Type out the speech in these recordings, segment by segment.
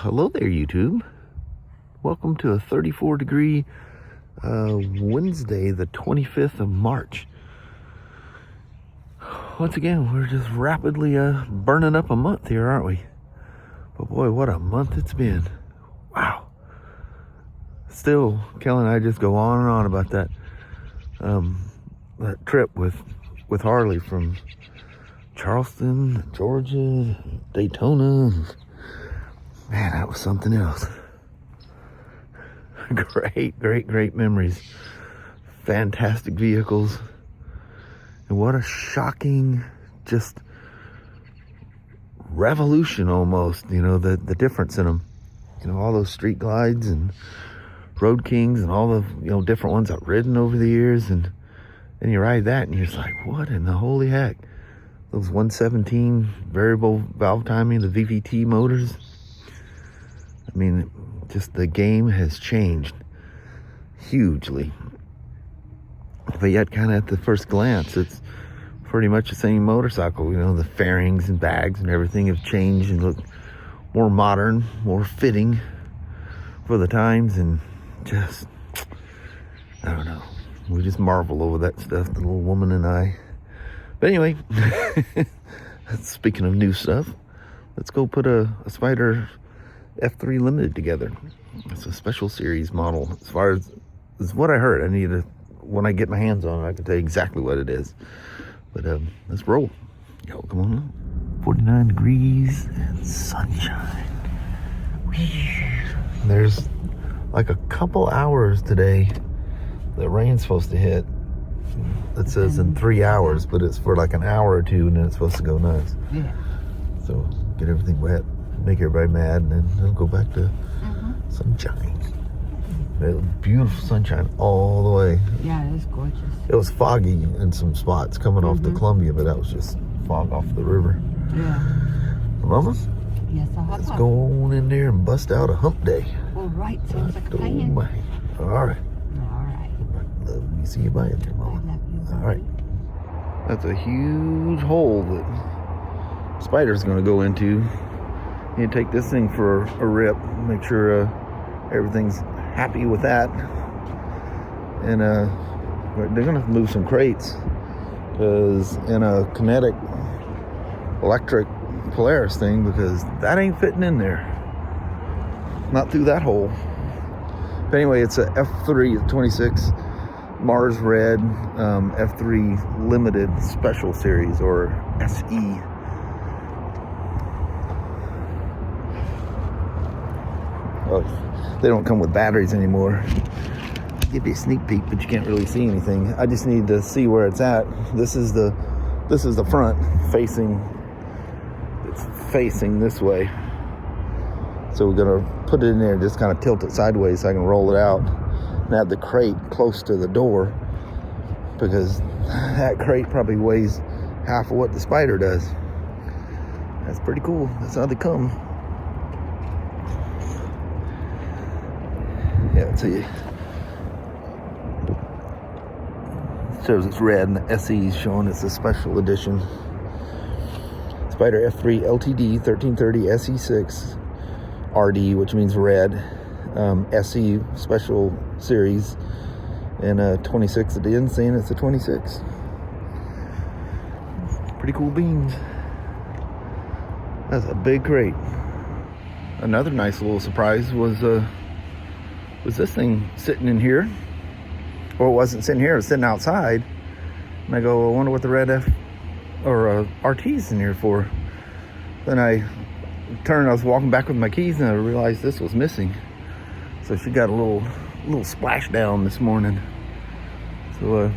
Hello there, YouTube. Welcome to a 34-degree Wednesday, the 25th of March. Once again, we're just rapidly burning up a month here, aren't we? But boy, what a month it's been. Wow. Still, Kelly and I just go on and on about that trip with Harley from Charleston, Georgia, Daytona. Man, that was something else. Great memories. Fantastic vehicles. And what a shocking, just revolution almost, you know, the difference in them. You know, all those street glides and road kings and all the, you know, different ones I've ridden over the years. And then you ride that and you're just like, what in the holy heck? Those 117 variable valve timing, the VVT motors. I mean, just the game has changed hugely. But yet, kind of at the first glance, it's pretty much the same motorcycle. You know, the fairings and bags and everything have changed and look more modern, more fitting for the times. And just, I don't know. We just marvel over that stuff, the little woman and I. But anyway, speaking of new stuff, let's go put a Spyder F3 Limited together. It's a special series model. As far as what I heard, I need to, when I get my hands on it, I can tell you exactly what it is. But let's roll. Yo, come on up. 49 degrees and sunshine. There's like a couple hours today that rain's supposed to hit. It says in 3 hours, but it's for like an hour or two, and then it's supposed to go nuts. Yeah. So get everything wet, make everybody mad, and then it'll go back to sunshine. Beautiful sunshine all the way. Yeah, it was gorgeous. It was foggy in some spots coming off the Columbia, but that was just fog off the river. Yeah. Mama? Yes, let's go on in there and bust out a hump day. All right, sounds like a plan. All right. All right. Love you. See you by it there, Mama. I love you. All right. That's a huge hole that Spyder's going to go into. You take this thing for a rip, make sure everything's happy with that. And they're going to move some crates, because in a kinetic electric Polaris thing, because that ain't fitting in there. Not through that hole. But anyway, it's a F3 26 Mars Red F3 Limited Special Series, or SE. Oh, they don't come with batteries anymore. Give you a sneak peek, but you can't really see anything. I just need to see where it's at. This is the front facing. It's facing this way. So we're gonna put it in there, just kind of tilt it sideways so I can roll it out and have the crate close to the door, because that crate probably weighs half of what the Spyder does. That's pretty cool. That's how they come. Yeah, see, it shows it's red and the SE is showing it's a special edition. Spyder F3-LTD 1330 SE6 RD, which means red, SE special series, and 26 at the end, saying it's a 26. Pretty cool beans. That's a big crate. Another nice little surprise was this thing sitting in here. Or it wasn't sitting here, it was sitting outside. And I go, I wonder what the red RT's in here for. Then I turned, I was walking back with my keys, and I realized this was missing. So she got a little splashdown this morning. So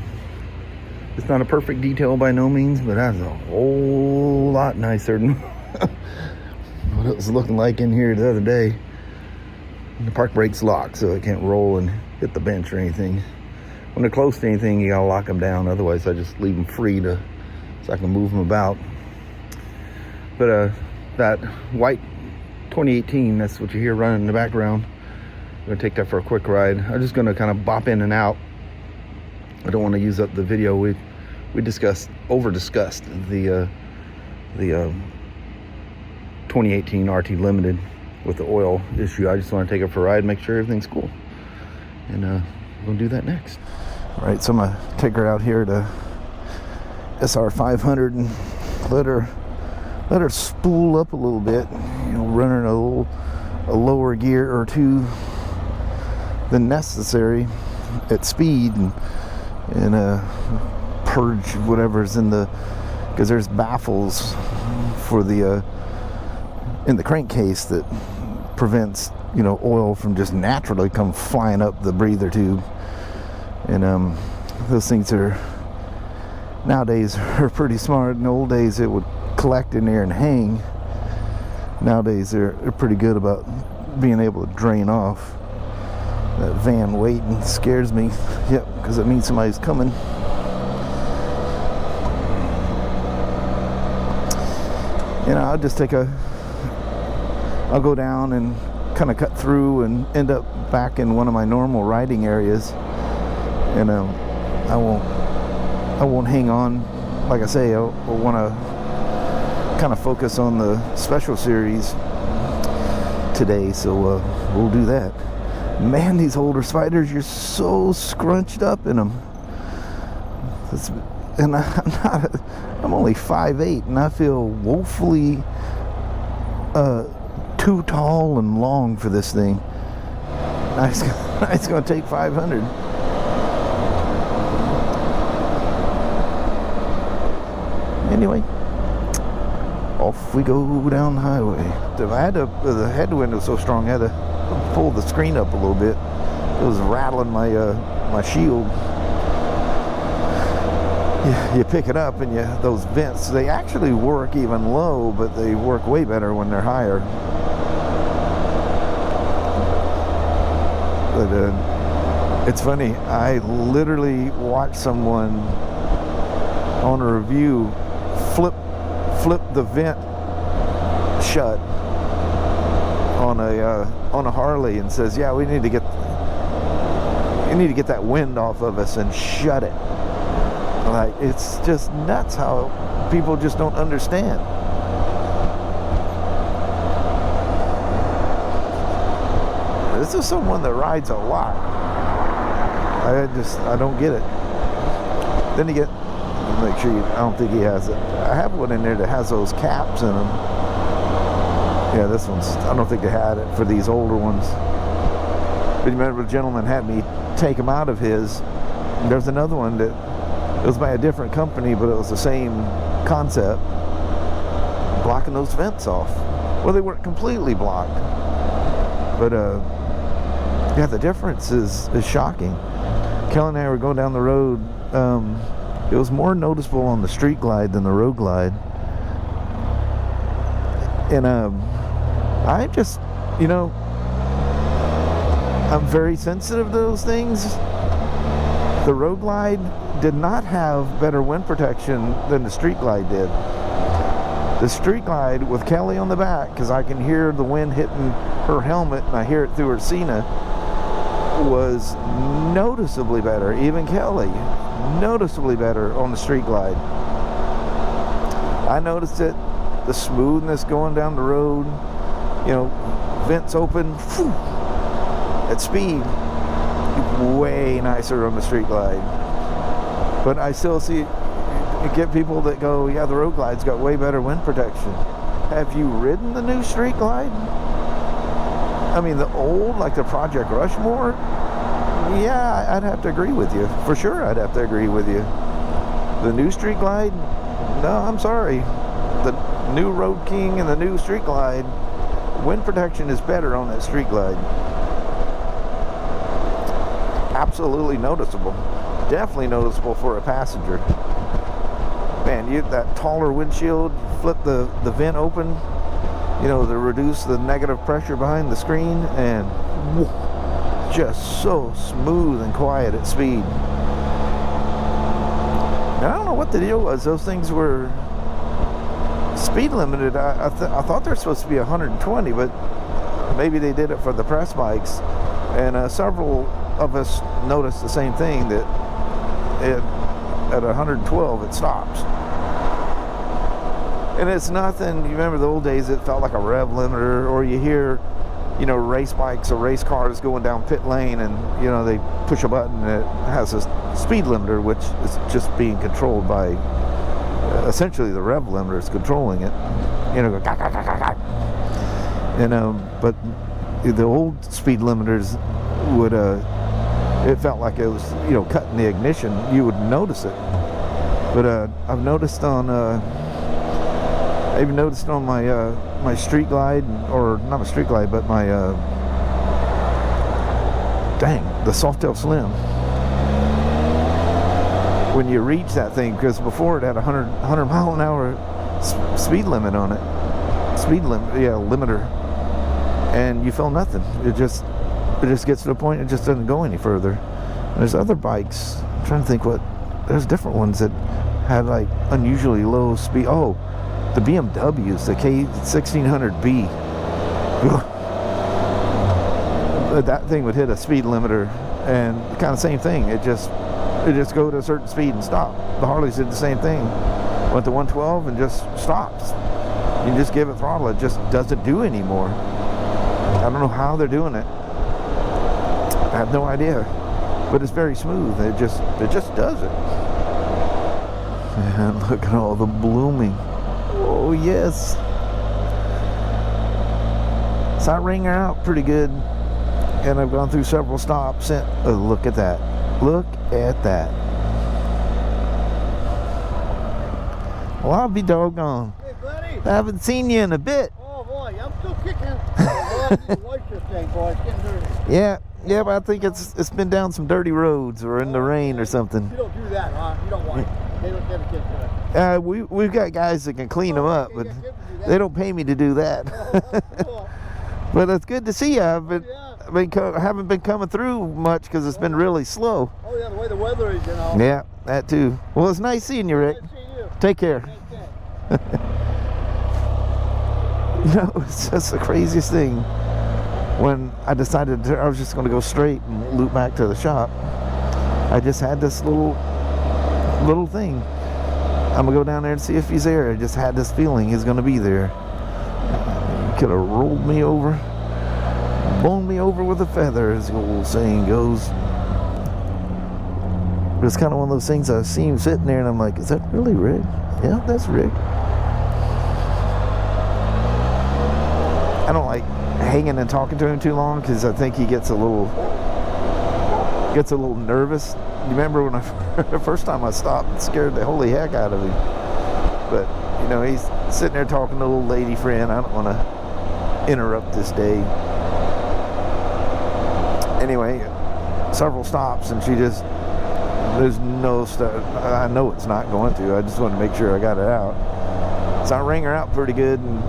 it's not a perfect detail by no means, but that's a whole lot nicer than what it was looking like in here the other day. The park brake's locked, so it can't roll and hit the bench or anything. When they're close to anything, you gotta lock them down. Otherwise, I just leave them free so I can move them about. But that white 2018, that's what you hear running in the background. I'm gonna take that for a quick ride. I'm just gonna kind of bop in and out. I don't want to use up the video. We over discussed the 2018 RT Limited. with the oil issue. I just want to take it for a ride, make sure everything's cool, and we'll do that next. All right, so I'm gonna take her out here to SR 500 and let her spool up a little bit, you know, running a lower gear or two than necessary at speed, and purge whatever's in the, because there's baffles for the in the crankcase that prevents, you know, oil from just naturally come flying up the breather tube. And those things are nowadays are pretty smart. In the old days it would collect in there and hang. Nowadays they're pretty good about being able to drain off. That van waiting scares me. Yep, because it means somebody's coming. You know, I'll go down and kind of cut through and end up back in one of my normal riding areas, and I won't hang on. Like I say, I want to kind of focus on the special series today, so we'll do that. Man, these older Spyders, you're so scrunched up in them. And I'm only 5'8", and I feel woefully too tall and long for this thing. It's going to take 500. Anyway, off we go down the highway. The headwind was so strong, I had to pull the screen up a little bit. It was rattling my shield. You pick it up, and those vents, they actually work even low, but they work way better when they're higher. But it's funny, I literally watched someone on a review flip the vent shut on a Harley, and says, yeah, we need to get that wind off of us and shut it. Like, it's just nuts how people just don't understand. This is someone that rides a lot. I don't get it. Then you get, make sure I don't think he has it. I have one in there that has those caps in them. Yeah, this one's, I don't think they had it for these older ones. But you remember the gentleman had me take him out of his. There's another one that, it was by a different company, but it was the same concept. Blocking those vents off. Well, they weren't completely blocked. But, yeah, the difference is shocking. Kelly and I were going down the road. It was more noticeable on the street glide than the road glide. And, I just, you know, I'm very sensitive to those things. The road glide did not have better wind protection than the street glide did. The street glide with Kelly on the back, because I can hear the wind hitting her helmet and I hear it through her Cena, was noticeably better. Even Kelly, noticeably better on the street glide. I noticed it, the smoothness going down the road, you know, vents open, whew, at speed, way nicer on the street glide. But I still see, you get people that go, yeah, the road glide's got way better wind protection. Have you ridden the new street glide? I mean, the old, like the Project Rushmore? Yeah, I'd have to agree with you. For sure, I'd have to agree with you. The new street glide? No, I'm sorry. The new Road King and the new street glide, wind protection is better on that street glide. Absolutely noticeable. Definitely noticeable for a passenger. Man, that taller windshield, flip the vent open, you know, to reduce the negative pressure behind the screen, and whoo, just so smooth and quiet at speed. And I don't know what the deal was. Those things were speed limited. I thought they're supposed to be 120, but maybe they did it for the press bikes. And several of us noticed the same thing, that at 112 it stops. And it's nothing. You remember the old days, it felt like a rev limiter, or you hear you know, race bikes or race cars going down pit lane, and you know, they push a button and it has a speed limiter, which is just being controlled by essentially the rev limiter is controlling it. You know, go, but the old speed limiters would it felt like it was, you know, cutting the ignition. You would notice it. But I've noticed on I even noticed on my my Street Glide, or not a Street Glide, but my the Softail Slim. When you reach that thing, because before it had 100 mile an hour speed limit on it, limiter, and you feel nothing. It just gets to the point it just doesn't go any further. And there's other bikes. I'm trying to think there's different ones that had like unusually low speed. Oh, the BMWs, the K1600B. That thing would hit a speed limiter, and kind of same thing. It just go to a certain speed and stop. The Harleys did the same thing. Went to 112 and just stops. You just give it throttle. It just doesn't do anymore. I don't know how they're doing it. I have no idea. But it's very smooth. It just does it. And look at all the blooming. Oh yes. So I ring her out pretty good, and I've gone through several stops. And look at that. Look at that. Well, I'll be doggone. Hey, buddy. I haven't seen you in a bit. Oh, boy, I'm still kicking. I like this thing, boy. It's getting dirty. Yeah, but I think it's been down some dirty roads or in the rain or something. You don't do that, huh? You don't want it. They don't get a kid for that. We've got guys that can clean them up, but they don't pay me to do that. Cool. But it's good to see you. I haven't been coming through much because it's been really slow. Oh, yeah, the way the weather is, you know. Yeah, that too. Well, it's nice seeing you, Rick. Nice seeing you. Take care. You know, it's just the craziest thing. When I decided I was just going to go straight and loop back to the shop, I just had this little thing. I'm going to go down there and see if he's there. I just had this feeling he's going to be there. He could have rolled me over, blown me over with a feather, as the old saying goes. But it's kind of one of those things I see him sitting there and I'm like, is that really Rick? Yeah, that's Rick. I don't like hanging and talking to him too long because I think he gets a little nervous. You remember when the first time I stopped, it scared the holy heck out of him. But you know, he's sitting there talking to a little lady friend. I don't want to interrupt this day. Anyway, several stops, and there's no stuff. I know it's not going to. I just want to make sure I got it out. So I rang her out pretty good, and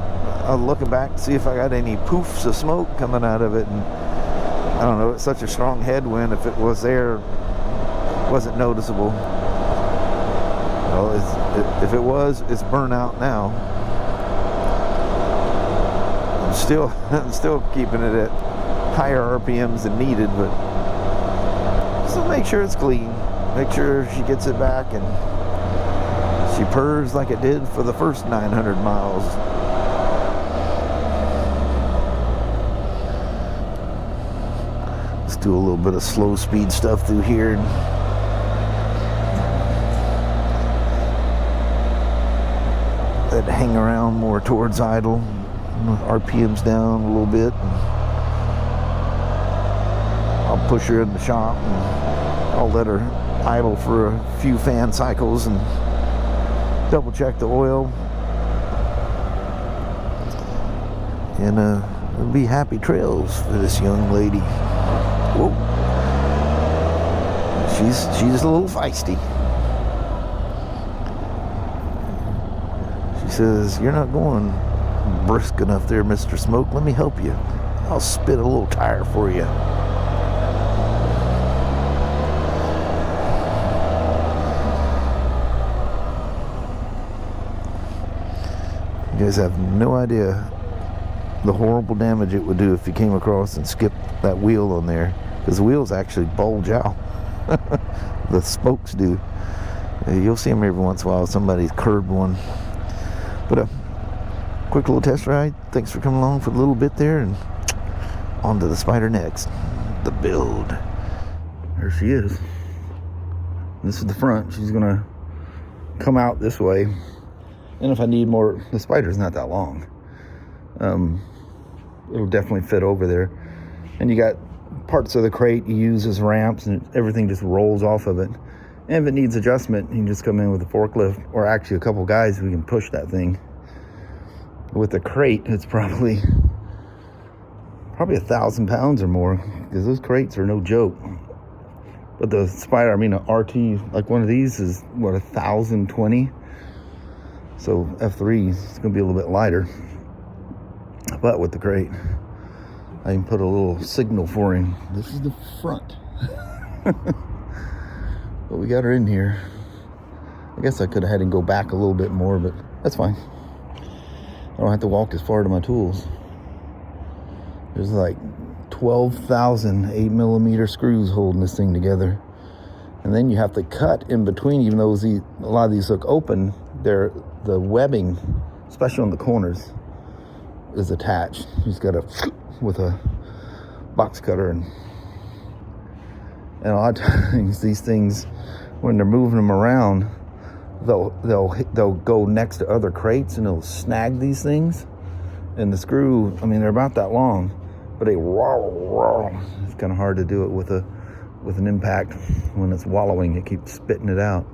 I'm looking back to see if I got any poofs of smoke coming out of it. And I don't know, it's such a strong headwind. If it was there, it wasn't noticeable. Well, if it was, it's burnt out now. I'm still keeping it at higher RPMs than needed, but so make sure it's clean. Make sure she gets it back and she purrs like it did for the first 900 miles. Let's do a little bit of slow speed stuff through here. That hang around more towards idle. RPM's down a little bit. I'll push her in the shop and I'll let her idle for a few fan cycles and double check the oil. And it'll be happy trails for this young lady. Whoa. She's a little feisty. She says, "You're not going brisk enough there, Mr. Smoak. Let me help you. I'll spit a little tire for you." You guys have no idea the horrible damage it would do if you came across and skipped that wheel on there, because the wheels actually bulge out. The spokes do. You'll see them every once in a while. Somebody's curbed one. But a quick little test ride. Thanks for coming along for a little bit there, and onto the Spyder next. The build. There she is. This is the front. She's gonna come out this way. And if I need more, the Spyder's not that long. It'll definitely fit over there. And you got parts of the crate you use as ramps, and everything just rolls off of it. And if it needs adjustment, you can just come in with a forklift, or actually a couple guys who can push that thing. With the crate, it's probably 1,000 pounds or more, because those crates are no joke. But the Spyder, I mean, an RT, like one of these is, what, 1,020? So F3 is going to be a little bit lighter. But with the crate, I can put a little signal for him. This is the front. But we got her in here. I guess I could have had him go back a little bit more, but that's fine. I don't have to walk as far to my tools. There's like 12,000 8mm screws holding this thing together. And then you have to cut in between, even though a lot of these look open, the webbing, especially on the corners, is attached. You just gotta, with a box cutter, and a lot of times these things, when they're moving them around, they'll go next to other crates and it'll snag these things. And the screw, I mean, they're about that long, but it's kind of hard to do it with an impact. When it's wallowing, it keeps spitting it out.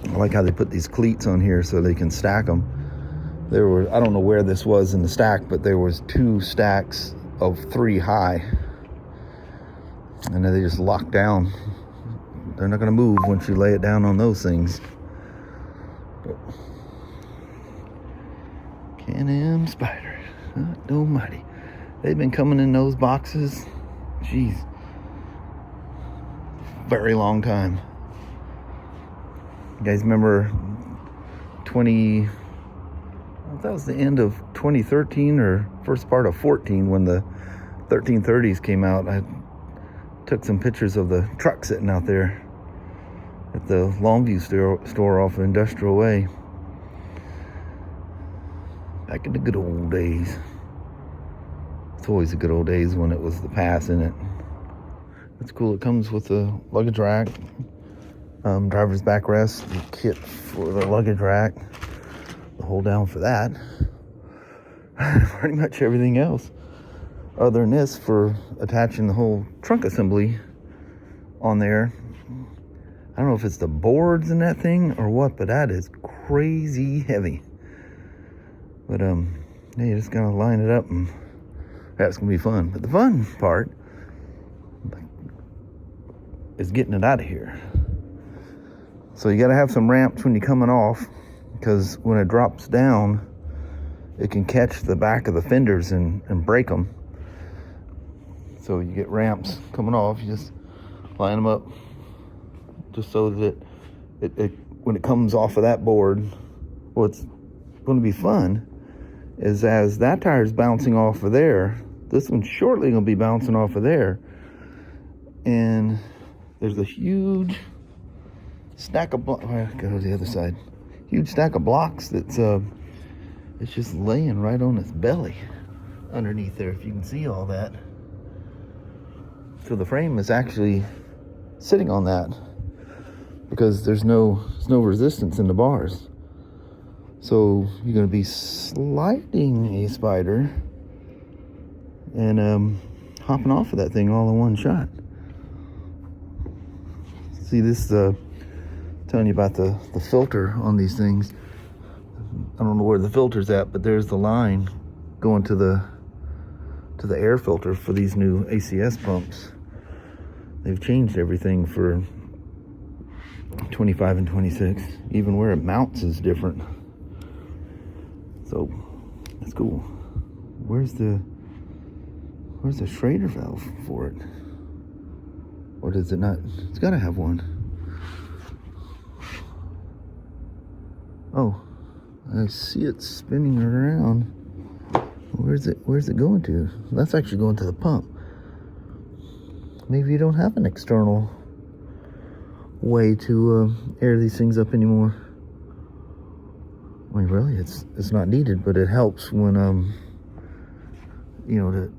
I like how they put these cleats on here so they can stack them. I don't know where this was in the stack, but there was 2 stacks of 3 high, and then they just lock down. They're not going to move once you lay it down on those things. But Can-Am Spyder, almighty. They've been coming in those boxes, jeez, very long time. You guys remember that was the end of 2013 or first part of 14 when the 1330s came out. I took some pictures of the truck sitting out there at the Longview store off of Industrial Way. Back in the good old days. It's always the good old days when it was the past, isn't it? That's cool. It comes with a luggage rack, driver's backrest, the kit for the luggage rack, the hold down for that. Pretty much everything else other than this for attaching the whole trunk assembly on there. I don't know if it's the boards in that thing or what, but that is crazy heavy. But yeah, you just gotta line it up, and that's gonna be fun. But the fun part is getting it out of here. So you gotta have some ramps when you're coming off, because when it drops down, it can catch the back of the fenders and break them. So you get ramps coming off, you just line them up just so that it when it comes off of that board, what's going to be fun is as that tire's bouncing off of there, this one's shortly going to be bouncing off of there, and there's a huge stack of blocks. I'll go to the other side. Huge stack of blocks that's it's just laying right on its belly underneath there, if you can see all that. So the frame is actually sitting on that because there's no resistance in the bars. So you're going to be sliding a Spyder and hopping off of that thing all in one shot. See, this telling you about the filter on these things. I don't know where the filter's at, but there's the line going to the air filter for these new ACS pumps. They've changed everything for 25 and 26. Even where it mounts is different. So that's cool. Where's the Schrader valve for it? Or does it not? It's got to have one. Oh, I see it spinning around. Where's it going to? That's actually going to the pump. Maybe you don't have an external way to air these things up anymore. I mean, really, it's not needed, but it helps when you know, to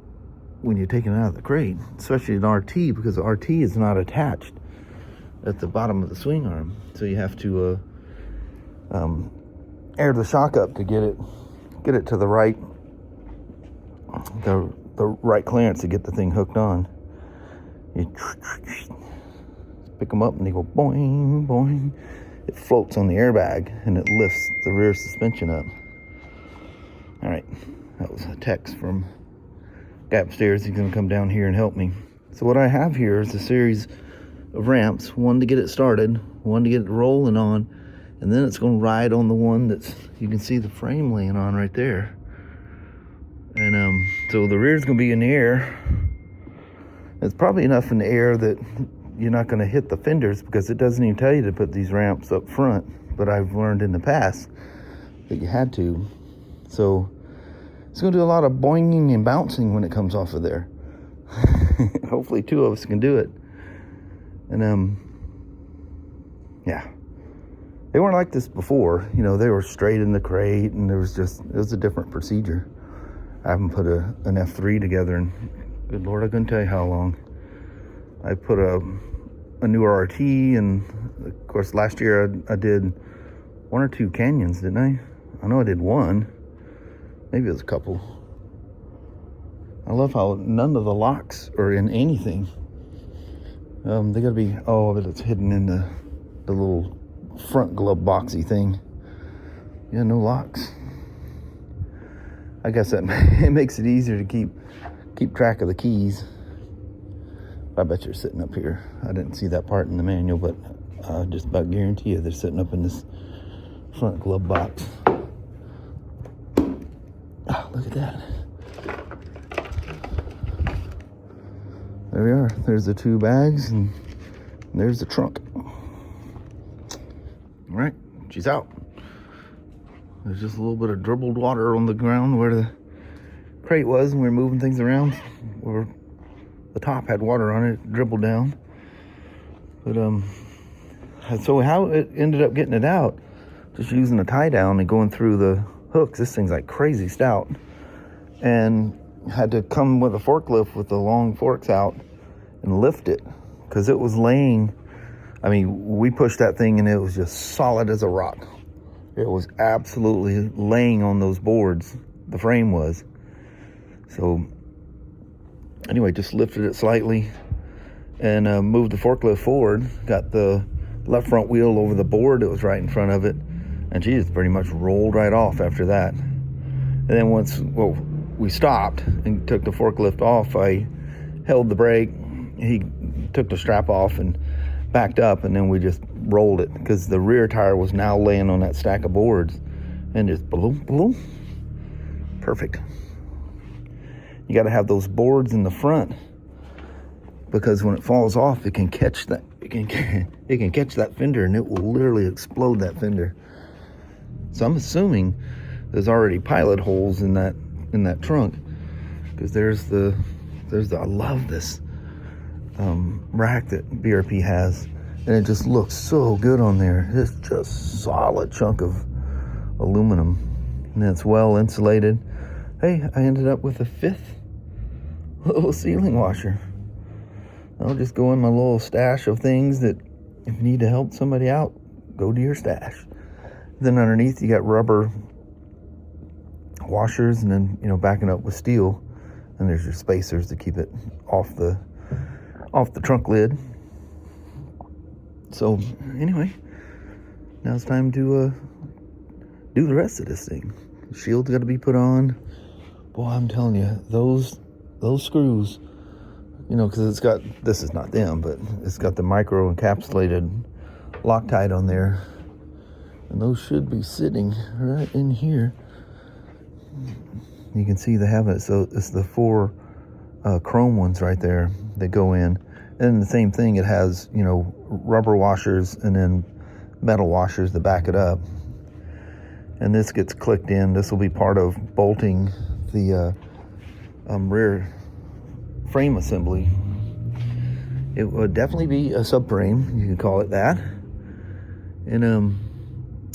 when you're taking it out of the crate, especially an RT, because the RT is not attached at the bottom of the swing arm. So you have to air the shock up to get it to the right right clearance to get the thing hooked on. You pick them up and they go boing, boing. It floats on the airbag and it lifts the rear suspension up. All right, that was a text from guy upstairs. He's gonna come down here and help me. So what I have here is a series of ramps, one to get it started, one to get it rolling on, and then it's gonna ride on the one that's, you can see the frame laying on right there. And so the rear's gonna be in the air. It's probably enough in the air that you're not gonna hit the fenders, because it doesn't even tell you to put these ramps up front, but I've learned in the past that you had to. So it's gonna do a lot of boinging and bouncing when it comes off of there. Hopefully two of us can do it. And yeah, they weren't like this before. You know, they were straight in the crate, and it was a different procedure. I haven't put an F3 together in, good Lord, I couldn't tell you how long. I put a newer RT, and of course last year I did one or two Canyons, didn't I? I know I did one. Maybe it was a couple. I love how none of the locks are in anything. They gotta be, oh, but it's hidden in the little front glove boxy thing. Yeah, no locks. I guess that it makes it easier to keep track of the keys. I bet you're sitting up here. I didn't see that part in the manual, but I just about guarantee you they're sitting up in this front glove box. Oh, look at that. There we are. There's the two bags, and there's the trunk. All right, she's out. There's just a little bit of dribbled water on the ground where the crate was, and we were moving things around. Where the top had water on it, dribbled down. But so how it ended up getting it out, just using a tie down and going through the hooks. This thing's like crazy stout, and had to come with a forklift with the long forks out and lift it, because it was laying. I mean, we pushed that thing and it was just solid as a rock. It was absolutely laying on those boards, the frame was. So anyway, just lifted it slightly and moved the forklift forward, got the left front wheel over the board that was right in front of it, and she just pretty much rolled right off after that. And then once, we stopped and took the forklift off, I held the brake, he took the strap off and backed up, and then we just rolled it, because the rear tire was now laying on that stack of boards, and just boom, boom. Perfect. You got to have those boards in the front, because when it falls off, it can catch that. It can catch that fender, and it will literally explode that fender. So I'm assuming there's already pilot holes in that trunk, because there's I love this rack that BRP has, and it just looks so good on there. It's just solid chunk of aluminum, and it's well insulated. Hey, I ended up with a 5th little ceiling washer. I'll just go in my little stash of things that if you need to help somebody out, go to your stash. Then underneath you got rubber washers, and then backing up with steel, and there's your spacers to keep it off the trunk lid. So anyway, now it's time to do the rest of this thing. The shield's got to be put on. Boy, I'm telling you, those screws, because it's got, this is not them, but it's got the micro encapsulated Loctite on there, and those should be sitting right in here. You can see they have it. So it's the 4 chrome ones right there that go in. And the same thing, it has, rubber washers and then metal washers to back it up. And this gets clicked in. This will be part of bolting the rear frame assembly. It would definitely be a subframe, you can call it that. And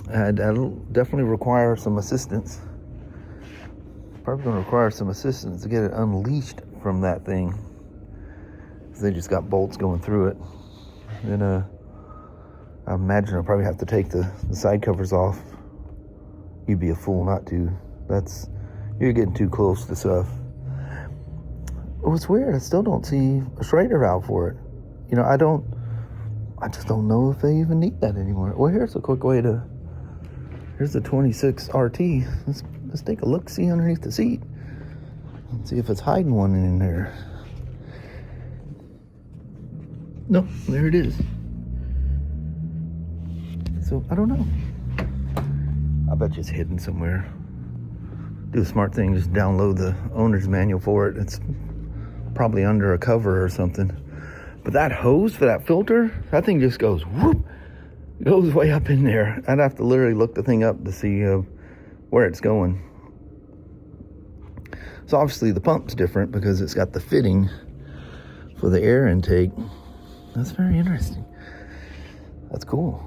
that'll definitely require some assistance. Probably going to require some assistance to get it unleashed from that thing. They just got bolts going through it. And I imagine I'll probably have to take the side covers off. You'd be a fool not to. You're getting too close to stuff. Oh, it's weird. I still don't see a Schrader valve for it. You know, I just don't know if they even need that anymore. Well, here's a quick way to, here's the 26 RT. Let's take a look, see underneath the seat. Let's see if it's hiding one in there. Nope, there it is. So, I don't know. I bet you it's hidden somewhere. Do a smart thing, just download the owner's manual for it. It's probably under a cover or something. But that hose for that filter, that thing just goes whoop, goes way up in there. I'd have to literally look the thing up to see where it's going. So obviously the pump's different because it's got the fitting for the air intake. That's very interesting. That's cool.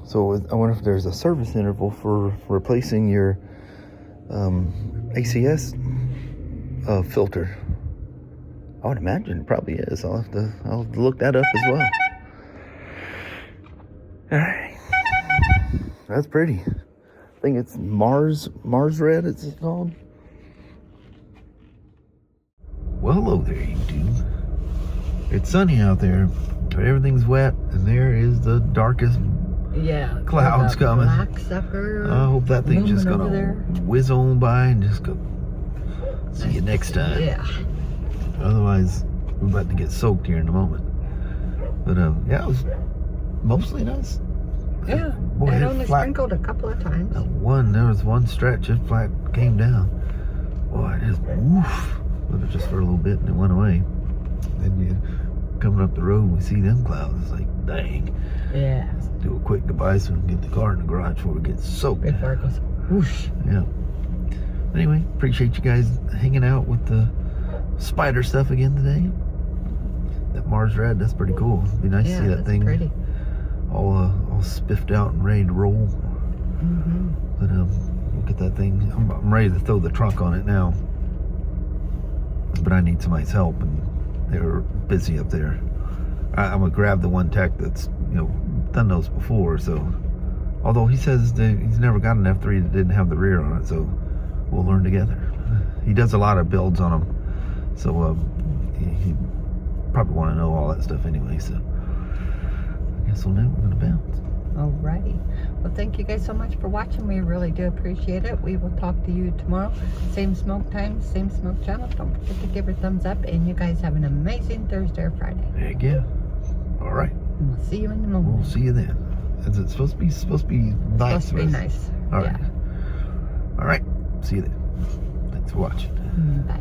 So I wonder if there's a service interval for replacing your ACS filter. I would imagine it probably is. I'll have to look that up as well. All right, that's pretty. I think it's Mars Red. It's called. Well, hello there, YouTube. It's sunny out there, but everything's wet, and there is the darkest clouds coming. Black sucker. I hope that thing's just gonna whiz on by and just go. See you next time. Yeah. Otherwise, we're about to get soaked here in a moment. But yeah, it was mostly nice. Yeah. Boy, it only sprinkled a couple of times. There was one stretch, it flat came down. Boy, it just woof. But it just for a little bit and it went away. Then you coming up the road, we see them clouds. It's like, dang. Yeah. Let's do a quick goodbye so we can get the car in the garage before we get soaked. Before it goes whoosh. Yeah. Anyway, appreciate you guys hanging out with the Spyder stuff again today. That Mars Red, that's pretty cool. It'd be nice to see that thing pretty. all spiffed out and ready to roll. Mm-hmm. But look at that thing. I'm ready to throw the trunk on it now. But I need somebody's help, and they're busy up there. I'm gonna grab the one tech that's done those before. So, although he says that he's never got an F3 that didn't have the rear on it, so we'll learn together. He does a lot of builds on them. So he probably want to know all that stuff anyway. So I guess we're gonna bounce. Alrighty. Well, thank you guys so much for watching. We really do appreciate it. We will talk to you tomorrow. Same Smoak time, same Smoak channel. Don't forget to give it a thumbs up. And you guys have an amazing Thursday or Friday. Heck yeah. All right. And we'll see you in the moment. We'll see you then. Is it supposed to be nice? Supposed to be nice. All right. Yeah. All right. See you then. Thanks for watching. Bye.